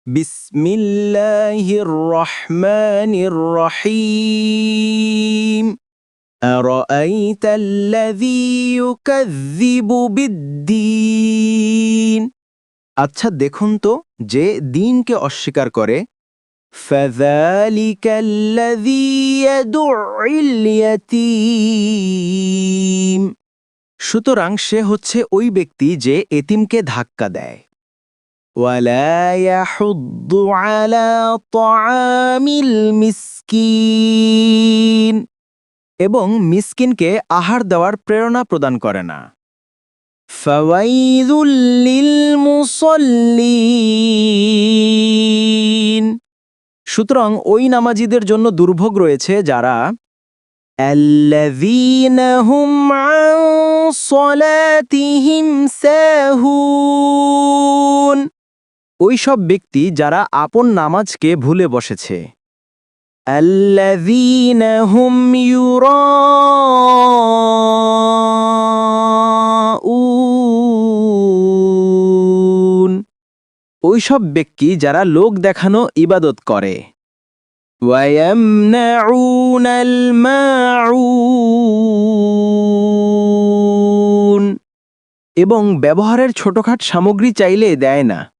বিসমিল্লাহির রহমানির রহিম আরাআইতাল্লাযী ইউকাযযিবু বিদ্দীন। আচ্ছা দেখুন তো, যে দিনকে অস্বীকার করে। ফাযালিকাল্লাযী ইয়াদু'উল ইয়াতীম। সুতরাং সে হচ্ছে ওই ব্যক্তি যে এতিমকে ধাক্কা দেয়। ওয়ালা ইয়াহুদ্দু আলা তাআমিল মিসকিন, এবং মিসকিনকে আহার দেওয়ার প্রেরণা প্রদান করে না। ফাওয়াইলুল লিল মুসাল্লিন। সুতরাং ওই নামাজীদের জন্য দুর্ভোগ রয়েছে যারা আল্লাযীনা হুম আন সালাতিহিম সাহুন, ওই সব ব্যক্তি যারা আপন নামাজকে ভুলে বসেছে। আল্লাযীনা হুম ইউরাউন, ওই সব ব্যক্তি যারা লোক দেখানো ইবাদত করে। ওয়ায়ামনাউনাল মাউন, এবং ব্যবহারের ছোটখাট সামগ্রী চাইলে দেয় না।